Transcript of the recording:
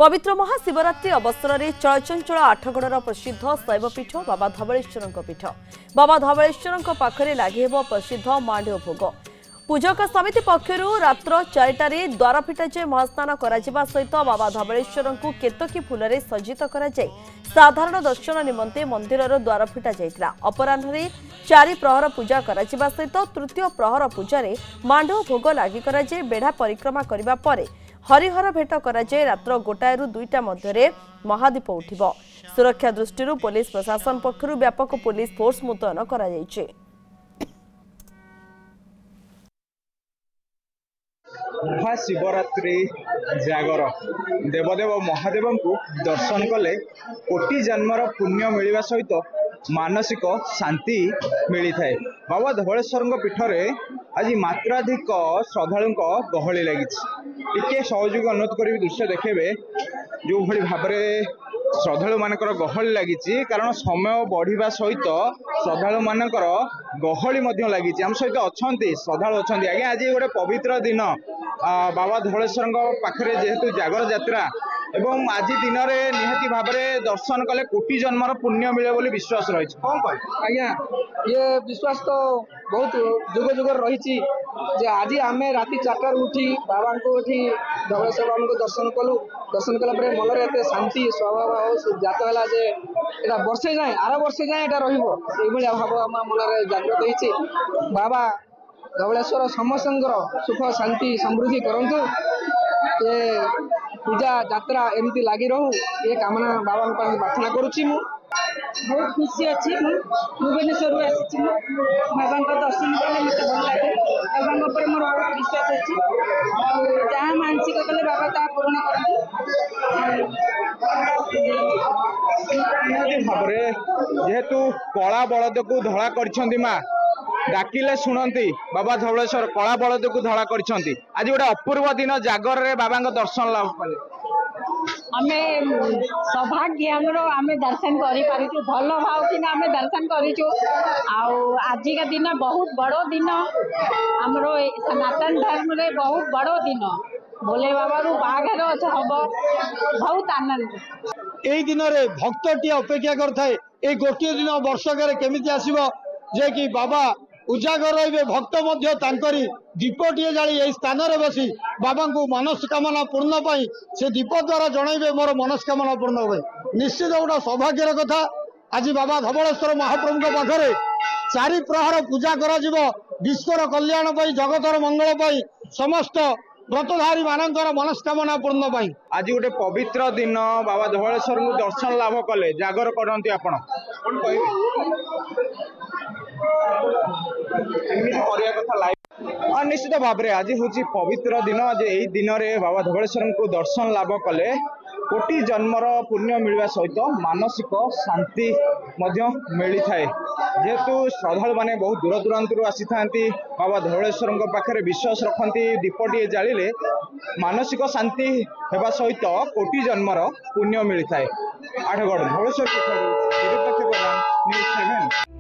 पवित्र महाशिवरात्रि अवसर में चलचंचल आठगड़र प्रसिद्ध शैवपीठ बाबा धवलेश्वर पीठ बाबा धवलेश्वर पाखरे लगी प्रसिद्ध मांडव भोग पूजक समिति पक्षर रात्र 4टार द्वार फिटाई महास्नान सहित बाबा धवलेश्वर को केतकी फूल सज्जित कर साधारण दर्शन निमंते मंदिर द्वार फिटा जाइतिला। अपराह्न 4 प्रहर पूजा सहित तृतीय प्रहर पूजा मांडव भोग लगी बेढ़ा परिक्रमा करने पर हरिहर भेट कराए रात्र 1टाए रु 2टा मध्य महादीप उठिब। सुरक्षा दृष्टि पुलिस प्रशासन पक्षर व्यापक पुलिस फोर्स मुतयन करा जायछि। महाशिवरात्रि जागर देवदेव महादेव को दर्शन कले कोटि जन्मर पुण्य मिलवा सहित मानसिक शांति मिली थाए। बाबा धवलेश्वर पीठ में आज मात्राधिक श्रद्धालु गहली लगी टे सहयोग अनुरोध कर दृश्य देखेबे जो भली भाव श्रद्धालु मानकर गहली लगी कारण समय बढ़िया सहित श्रद्धालु मानकर गहली लगी आम सहित अच्छा श्रद्धालु अच्छा आज्ञा आज गोटे पवित्र दिन बाबा धवलेश्वर पाखे जेहेतु जागर यात्रा एवं आज दिन में निहाती भाव दर्शन कले कोटि जन्मर पुण्य मिले बोली विश्वास रही कौन कह आज्ञा ये विश्वास तो बहुत जुग जुग रही आज आम राति 4टार उठी बाबा को धवलेश्वर बाबा को दर्शन कला मन में शांति स्वभाव जात है वर्षे जाए आर वर्षे जाए यहाँ भाव आम मन में जागृत हो बाबा धवलेश्वर समस्त सुख शांति समृद्धि करंतु ये पूजा यात्रा एमती लगी रहू ये कामना बाबा प्रार्थना करुच्ची। बहुत खुशी अच्छी भुवनेश्वर आसी बाबा दर्शन कले मत भल लगे बाबा पर मोर बहुत विश्वास अच्छी जहाँ मानसिक कले बाबा ता पूर्ण भाव जेहेतु कला बलद को धड़ा कर माँ डाकिले शुणती बाबा धवलेश्वर कला बलद को धड़ा कर आज गोटे अपूर्व दिन जागर रे बाबा दर्शन लाभ कले आमे सौभाग्य आमे दर्शन करी पारिछु भल भाव कि आमे दर्शन करिछु आज का दिन बहुत बड़ो दिन हमरो सनातन धर्म रे बहुत बड़ो दिन भोले बाबा रू बाघर हम बहुत आनंद यही दिन रे भक्त टी अपेक्षा करथाए ए गोटे दिन वर्षकर केमिति आसीबो जे कि बाबा उजागर रही भक्त मध्य तांकरी दीपटीए जाली यही स्थान रे बसी बाबा को मनस्कामना पूर्ण पाई से दीप द्वारा जनइबे मोर मनस्कामना पूर्ण हुए निश्चित गोटे सौभाग्यर कथा। आज बाबा धवलेश्वर महाप्रभु पाखरे 4 प्रहर पूजा करा जिवो विश्वर कल्याण पाई जगतर मंगल पाई समस्त व्रतधारी मानकर मनस्कामना पूर्ण पाई आज गोटे पवित्र दिन बाबा धवलेश्वर को दर्शन लाभ कले जागर करती आपण कौन कह निश्चित भाव में आज हूँ पवित्र दिन आज यही दिन में बाबा धवलेश्वर को दर्शन लाभ कले कोटि जन्मर पुण्य मिलवा सहित मानसिक शांति मिली थाए। जेहेतु श्रद्धालु माने बहुत दूर दूरांत आसी था बाबा धवलेश्वर पाखे विश्वास रखती दीपटीए जालिले मानसिक शांति होगा सहित कोटि जन्मर पुण्य मिली थाए। आठगड़ धवलेश्वर न्यूज़ 7।